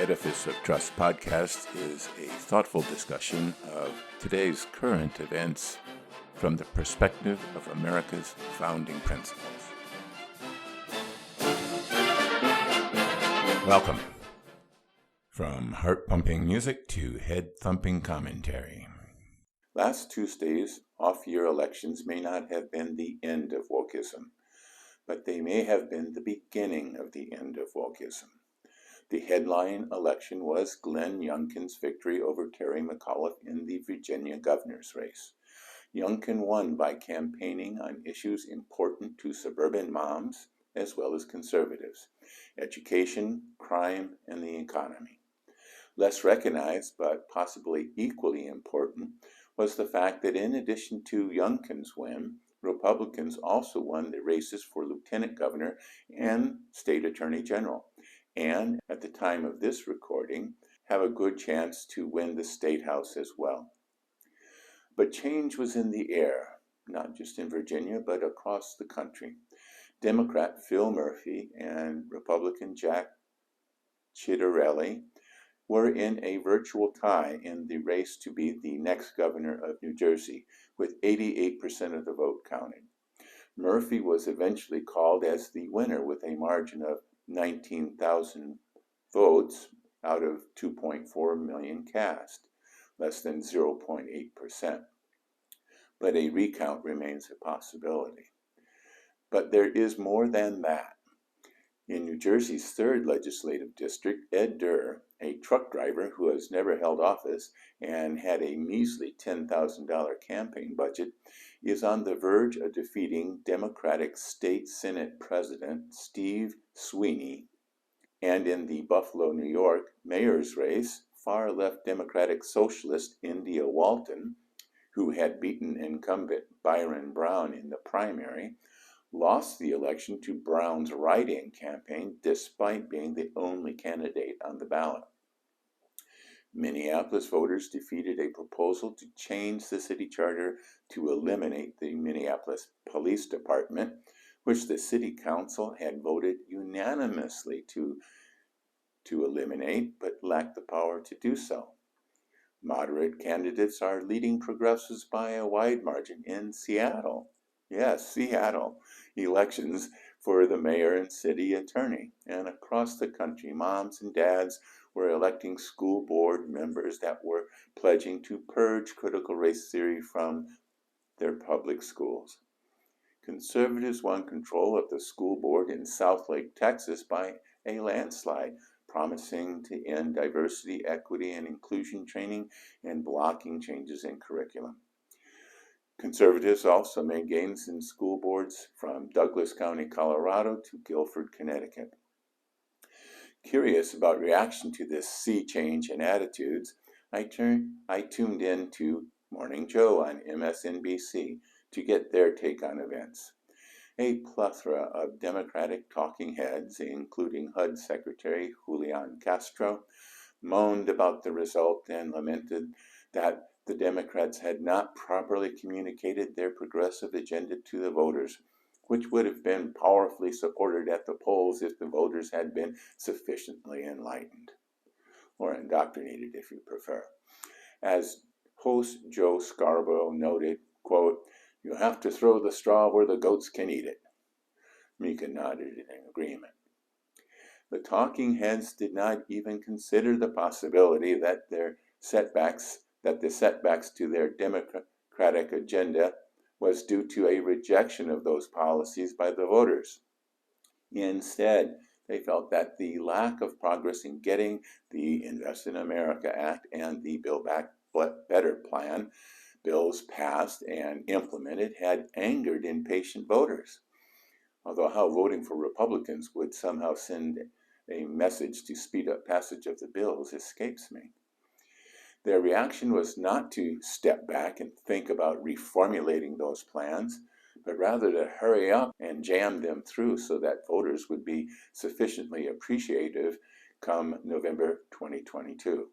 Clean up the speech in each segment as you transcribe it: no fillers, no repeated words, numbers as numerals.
Edifice of Trust podcast is a thoughtful discussion of today's current events from the perspective of America's founding principles. Welcome. From heart-pumping music to head-thumping commentary. Last Tuesday's off-year elections may not have been the end of wokeism, but they may have been the beginning of the end of wokeism. The headline election was Glenn Youngkin's victory over Terry McAuliffe in the Virginia governor's race. Youngkin won by campaigning on issues important to suburban moms as well as conservatives: education, crime, and the economy. Less recognized, but possibly equally important, was the fact that in addition to Youngkin's win, Republicans also won the races for lieutenant governor and state attorney general, and at the time of this recording, have a good chance to win the state house as well. But change was in the air, not just in Virginia, but across the country. Democrat Phil Murphy and Republican Jack Ciattarelli were in a virtual tie in the race to be the next governor of New Jersey, with 88% of the vote counted. Murphy was eventually called as the winner with a margin of 19,000 votes out of 2.4 million cast, less than 0.8%. But a recount remains a possibility. But there is more than that. In New Jersey's 3rd legislative district, Ed Durr, a truck driver who has never held office and had a measly $10,000 campaign budget, is on the verge of defeating Democratic State Senate President Steve Sweeney. And in the Buffalo, New York mayor's race, far-left Democratic socialist India Walton, who had beaten incumbent Byron Brown in the primary, lost the election to Brown's write-in campaign despite being the only candidate on the ballot. Minneapolis voters defeated a proposal to change the city charter to eliminate the Minneapolis Police Department, which the city council had voted unanimously to eliminate, but lacked the power to do so. Moderate candidates are leading progressives by a wide margin in Seattle. Yes, Seattle. Elections for the mayor and city attorney. And across the country, moms and dads were electing school board members that were pledging to purge critical race theory from their public schools. Conservatives won control of the school board in Southlake, Texas by a landslide, promising to end diversity, equity, and inclusion training and blocking changes in curriculum. Conservatives also made gains in school boards from Douglas County, Colorado to Guilford, Connecticut. Curious about reaction to this sea change in attitudes, I tuned in to Morning Joe on MSNBC to get their take on events. A plethora of Democratic talking heads, including HUD Secretary Julian Castro, moaned about the result and lamented that the Democrats had not properly communicated their progressive agenda to the voters, which would have been powerfully supported at the polls if the voters had been sufficiently enlightened, or indoctrinated if you prefer. As host Joe Scarborough noted, quote, "You have to throw the straw where the goats can eat it." Mika nodded in agreement. The talking heads did not even consider the possibility that the setbacks to their Democratic agenda was due to a rejection of those policies by the voters. Instead, they felt that the lack of progress in getting the Invest in America Act and the Build Back Better plan bills passed and implemented had angered impatient voters. Although how voting for Republicans would somehow send a message to speed up passage of the bills escapes me. Their reaction was not to step back and think about reformulating those plans, but rather to hurry up and jam them through so that voters would be sufficiently appreciative come November 2022.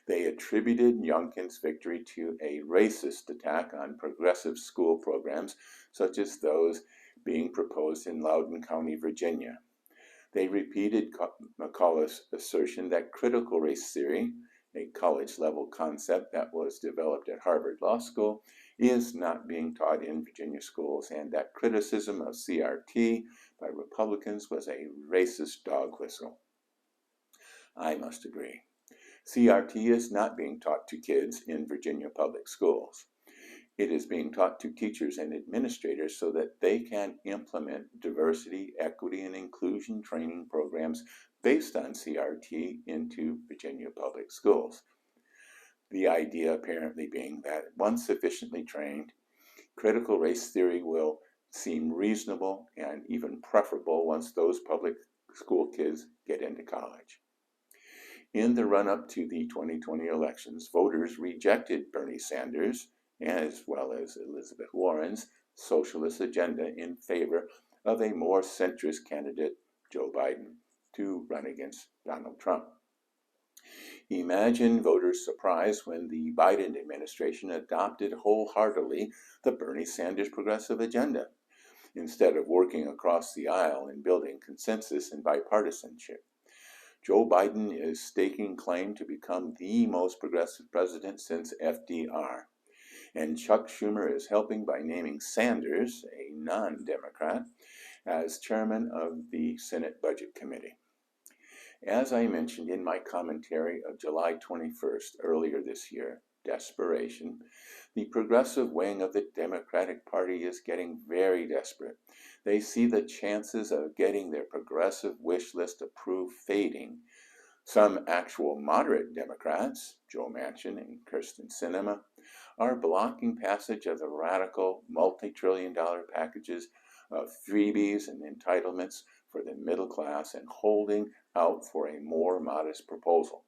They attributed Youngkin's victory to a racist attack on progressive school programs, such as those being proposed in Loudoun County, Virginia. They repeated McCullough's assertion that critical race theory, a college-level concept that was developed at Harvard Law School, is not being taught in Virginia schools, and that criticism of CRT by Republicans was a racist dog whistle. I must agree. CRT is not being taught to kids in Virginia public schools. It is being taught to teachers and administrators so that they can implement diversity, equity, and inclusion training programs based on CRT into Virginia public schools. The idea apparently being that once sufficiently trained, critical race theory will seem reasonable and even preferable once those public school kids get into college. In the run-up to the 2020 elections, voters rejected Bernie Sanders, as well as Elizabeth Warren's socialist agenda in favor of a more centrist candidate, Joe Biden, to run against Donald Trump. Imagine voters' surprise when the Biden administration adopted wholeheartedly the Bernie Sanders progressive agenda, instead of working across the aisle and building consensus and bipartisanship. Joe Biden is staking claim to become the most progressive president since FDR. And Chuck Schumer is helping by naming Sanders, a non-Democrat, as chairman of the Senate Budget Committee. As I mentioned in my commentary of July 21st earlier this year, desperation, the progressive wing of the Democratic Party is getting very desperate. They see the chances of getting their progressive wish list approved fading. Some actual moderate Democrats, Joe Manchin and Kyrsten Sinema, are blocking passage of the radical multi-trillion-dollar packages of freebies and entitlements for the middle class and holding out for a more modest proposal.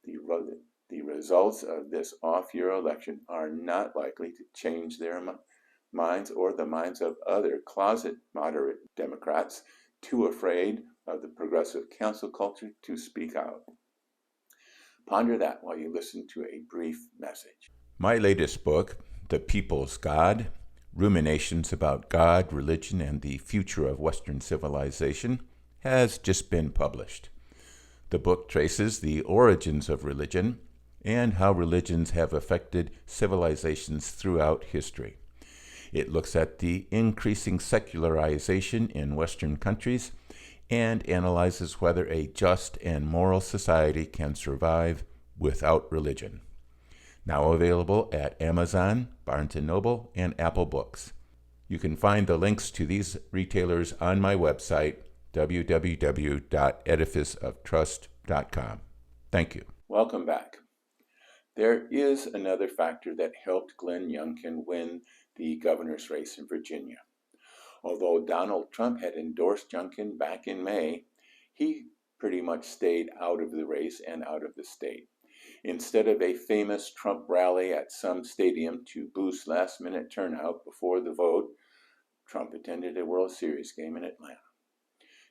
The results of this off-year election are not likely to change their minds or the minds of other closet moderate Democrats too afraid of the progressive cancel culture to speak out. Ponder that while you listen to a brief message. My latest book, The People's God, Ruminations about God, Religion, and the Future of Western Civilization, has just been published. The book traces the origins of religion and how religions have affected civilizations throughout history. It looks at the increasing secularization in Western countries and analyzes whether a just and moral society can survive without religion. Now available at Amazon, Barnes & Noble, and Apple Books. You can find the links to these retailers on my website, www.edificeoftrust.com. Thank you. Welcome back. There is another factor that helped Glenn Youngkin win the governor's race in Virginia. Although Donald Trump had endorsed Youngkin back in May, he pretty much stayed out of the race and out of the state. Instead of a famous Trump rally at some stadium to boost last-minute turnout before the vote, Trump attended a World Series game in Atlanta.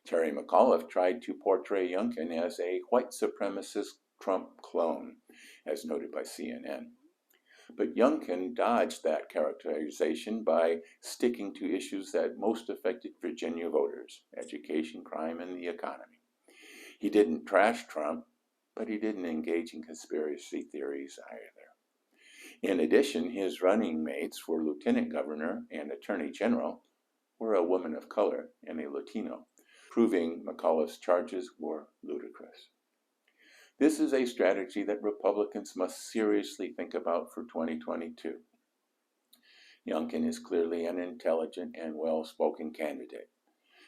Terry McAuliffe tried to portray Youngkin as a white supremacist Trump clone, as noted by CNN. But Youngkin dodged that characterization by sticking to issues that most affected Virginia voters: education, crime, and the economy. He didn't trash Trump, but he didn't engage in conspiracy theories either. In addition, his running mates for lieutenant governor and attorney general were a woman of color and a Latino, proving McAuliffe's charges were ludicrous. This is a strategy that Republicans must seriously think about for 2022. Youngkin is clearly an intelligent and well-spoken candidate.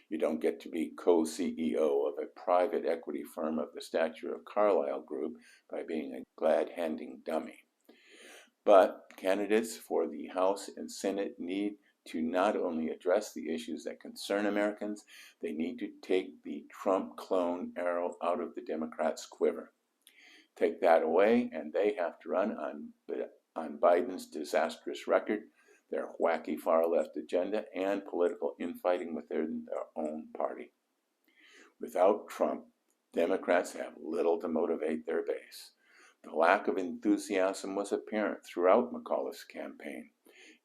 You don't get to be co-CEO of a private equity firm of the stature of Carlyle Group by being a glad-handing dummy. But candidates for the House and Senate need to not only address the issues that concern Americans, they need to take the Trump clone arrow out of the Democrats' quiver. Take that away, and they have to run on Biden's disastrous record, their wacky far-left agenda, and political infighting within their own party. Without Trump, Democrats have little to motivate their base. The lack of enthusiasm was apparent throughout McAuliffe's campaign.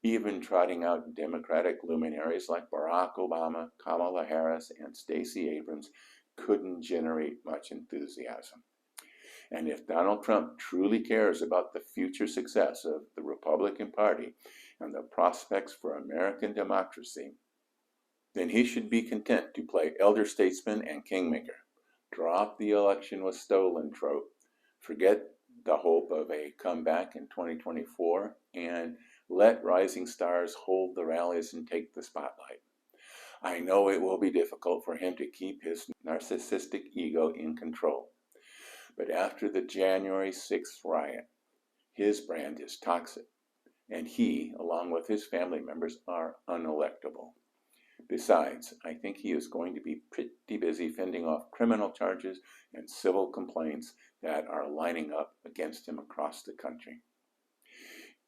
Even trotting out Democratic luminaries like Barack Obama, Kamala Harris, and Stacey Abrams couldn't generate much enthusiasm. And if Donald Trump truly cares about the future success of the Republican Party and the prospects for American democracy, then he should be content to play elder statesman and kingmaker. Drop the election was stolen trope. Forget the hope of a comeback in 2024 and let rising stars hold the rallies and take the spotlight. I know it will be difficult for him to keep his narcissistic ego in control. But after the January 6th riot, his brand is toxic, and he, along with his family members, are unelectable. Besides, I think he is going to be pretty busy fending off criminal charges and civil complaints that are lining up against him across the country.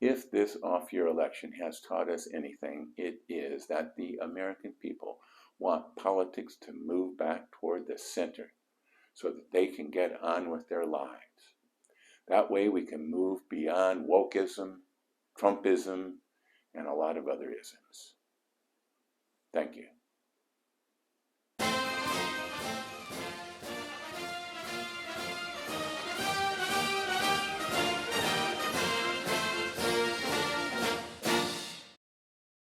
If this off-year election has taught us anything, it is that the American people want politics to move back toward the center so that they can get on with their lives. That way we can move beyond wokeism, Trumpism, and a lot of other isms. Thank you.